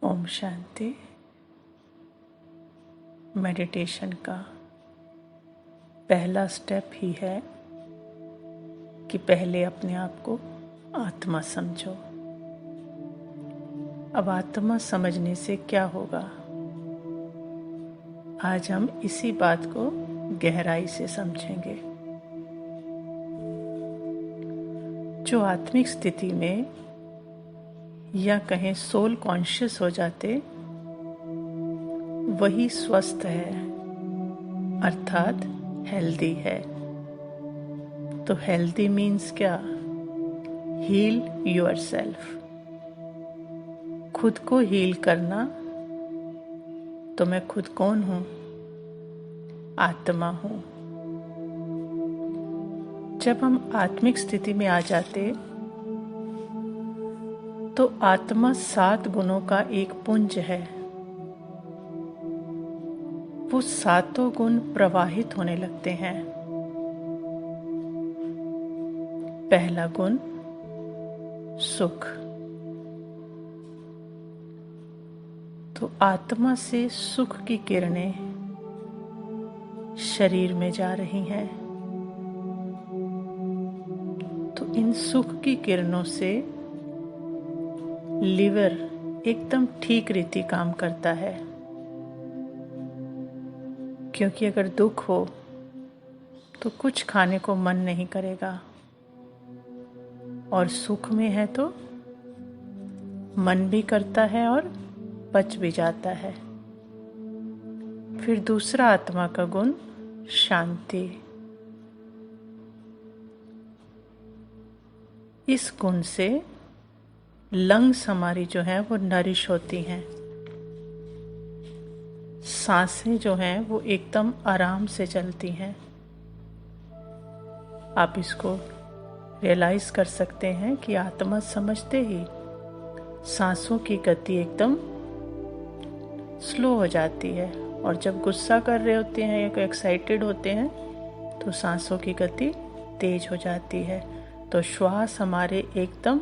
Om Shanti. Meditation का पहला step ही है कि पहले अपने आप को आत्मा समझो। अब आत्मा समझने से क्या होगा, आज हम इसी बात को गहराई से समझेंगे। जो आत्मिक स्थिति में या कहें सोल कॉन्शियस हो जाते, वही स्वस्थ है, अर्थात हेल्दी है। तो हेल्दी मीन्स क्या? Heal yourself. खुद को हील करना। तो मैं खुद कौन हूं? आत्मा हूं। जब हम आत्मिक स्थिति में आ जाते तो आत्मा 7 गुणों का एक पुंज है। वो 7 गुण प्रवाहित होने लगते हैं। पहला गुण सुख। तो आत्मा से सुख की किरणें शरीर में जा रही हैं। तो इन सुख की किरणों से लिवर एकदम ठीक रीति काम करता है, क्योंकि अगर दुख हो तो कुछ खाने को मन नहीं करेगा, और सुख में है तो मन भी करता है और पच भी जाता है। फिर दूसरा आत्मा का गुण शांति। इस गुण से लंग्स हमारी जो है वो नरिश होती हैं। सांसें जो हैं वो एकदम आराम से चलती हैं। आप इसको रियलाइज कर सकते हैं कि आत्मा समझते ही सांसों की गति एकदम स्लो हो जाती है, और जब गुस्सा कर रहे होते हैं या एक्साइटेड होते हैं तो सांसों की गति तेज हो जाती है। तो श्वास हमारे एकदम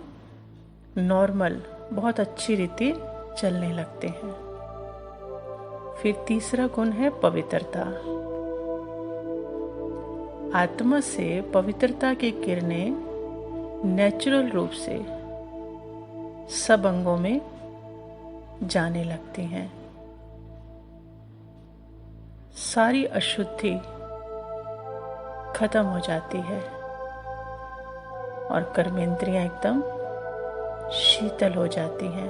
नॉर्मल, बहुत अच्छी रीति चलने लगते हैं। फिर तीसरा गुण है पवित्रता। आत्मा से पवित्रता की किरणें नेचुरल रूप से सब अंगों में जाने लगती हैं। सारी अशुद्धि खत्म हो जाती है और कर्मेंद्रियां एकदम शीतल हो जाती हैं,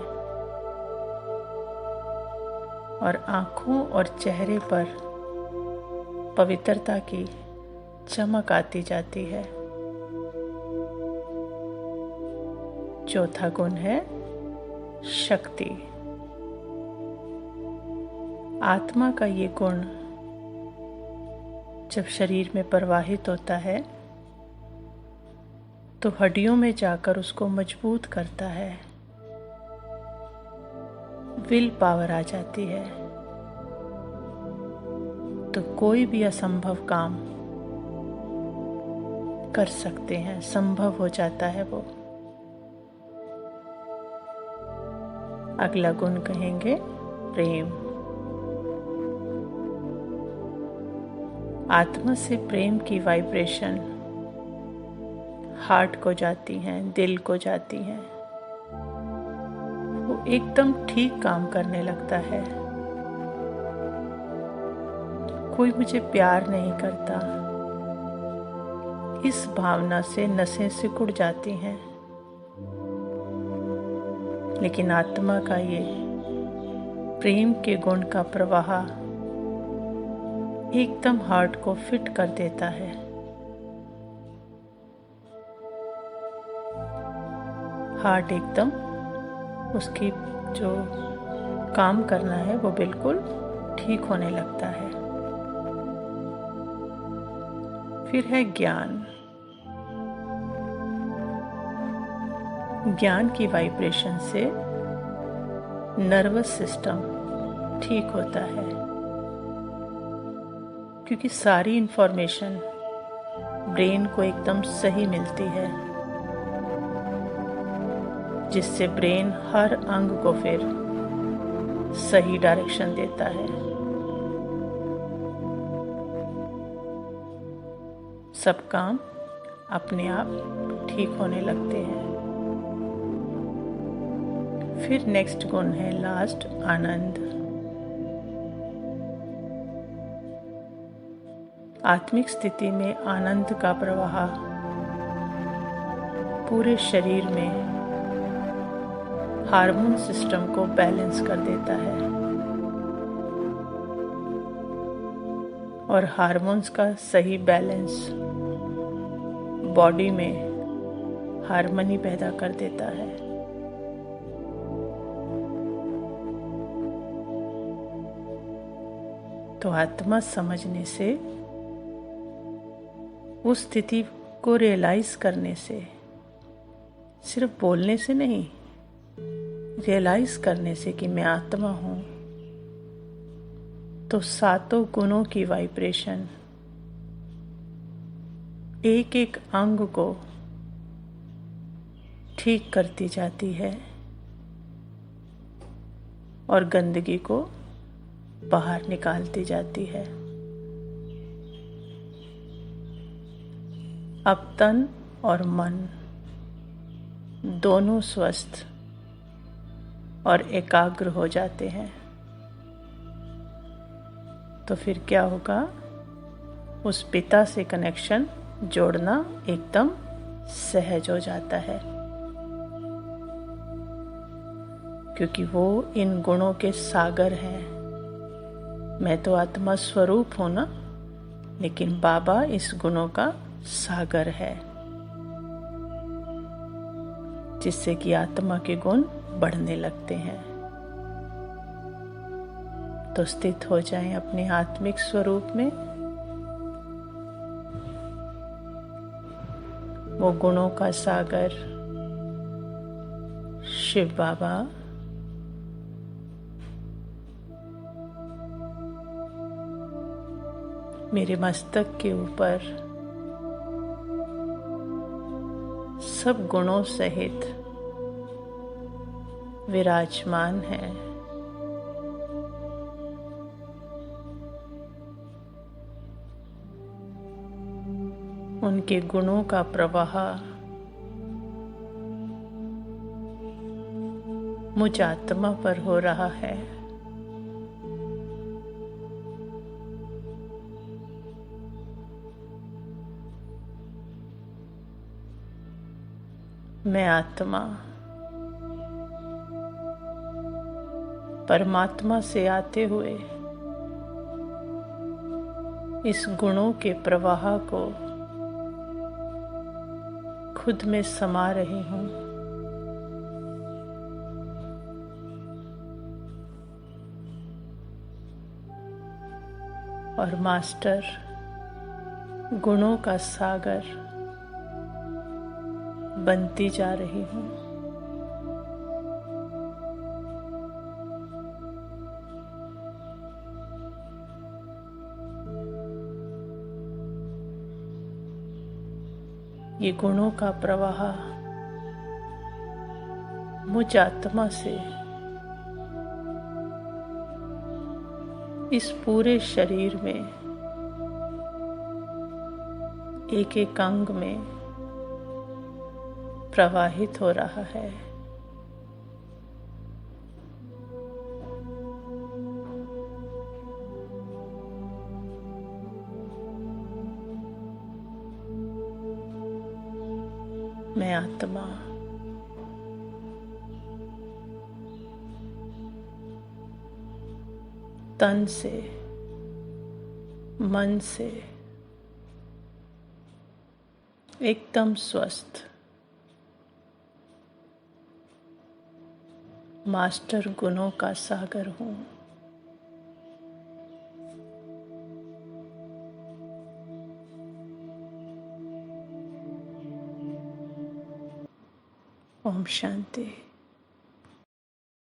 और आंखों और चेहरे पर पवित्रता की चमक आती जाती है। चौथा गुण है शक्ति। आत्मा का ये गुण जब शरीर में प्रवाहित होता है तो हड्डियों में जाकर उसको मजबूत करता है। विल पावर आ जाती है, तो कोई भी असंभव काम कर सकते हैं, संभव हो जाता है वो। अगला गुण कहेंगे प्रेम। आत्मा से प्रेम की वाइब्रेशन हार्ट को जाती हैं, दिल को जाती हैं। वो एकदम ठीक काम करने लगता है। कोई मुझे प्यार नहीं करता, इस भावना से नसें सिकुड़ जाती हैं। लेकिन आत्मा का ये प्रेम के गुण का प्रवाह एकदम हार्ट को फिट कर देता है। हार्ट एकदम उसकी जो काम करना है वो बिल्कुल ठीक होने लगता है। फिर है ज्ञान। ज्ञान की वाइब्रेशन से नर्वस सिस्टम ठीक होता है, क्योंकि सारी इंफॉर्मेशन ब्रेन को एकदम सही मिलती है, जिससे ब्रेन हर अंग को फिर सही डायरेक्शन देता है। सब काम अपने आप ठीक होने लगते हैं। फिर नेक्स्ट गुण है लास्ट, आनंद। आत्मिक स्थिति में आनंद का प्रवाह पूरे शरीर में हार्मोन सिस्टम को बैलेंस कर देता है और हार्मोन्स का सही बैलेंस बॉडी में हार्मनी पैदा कर देता है। तो आत्मा समझने से, उस स्थिति को रियलाइज करने से, सिर्फ बोलने से नहीं, रियलाइज करने से कि मैं आत्मा हूं, तो सातों गुणों की वाइब्रेशन एक एक अंग को ठीक करती जाती है और गंदगी को बाहर निकालती जाती है। अब तन और मन दोनों स्वस्थ और एकाग्र हो जाते हैं। तो फिर क्या होगा? उस पिता से कनेक्शन जोड़ना एकदम सहज हो जाता है, क्योंकि वो इन गुणों के सागर हैं। मैं तो आत्मा स्वरूप हूं ना, लेकिन बाबा इस गुणों का सागर है, जिससे कि आत्मा के गुण बढ़ने लगते हैं। तो स्थित हो जाएं अपने आत्मिक स्वरूप में। वो गुणों का सागर शिव बाबा मेरे मस्तक के ऊपर सब गुणों सहित विराजमान है। उनके गुणों का प्रवाह मुझ आत्मा पर हो रहा है। मैं आत्मा परमात्मा से आते हुए इस गुणों के प्रवाह को खुद में समा रही हूँ। और मास्टर गुणों का सागर बनती जा रही हूँ। ये गुणों का प्रवाह मुझ आत्मा से इस पूरे शरीर में एक एक अंग में प्रवाहित हो रहा है। मैं आत्मा तन से, मन से एकदम स्वस्थ मास्टर गुणों का सागर हूँ। ओम शांति।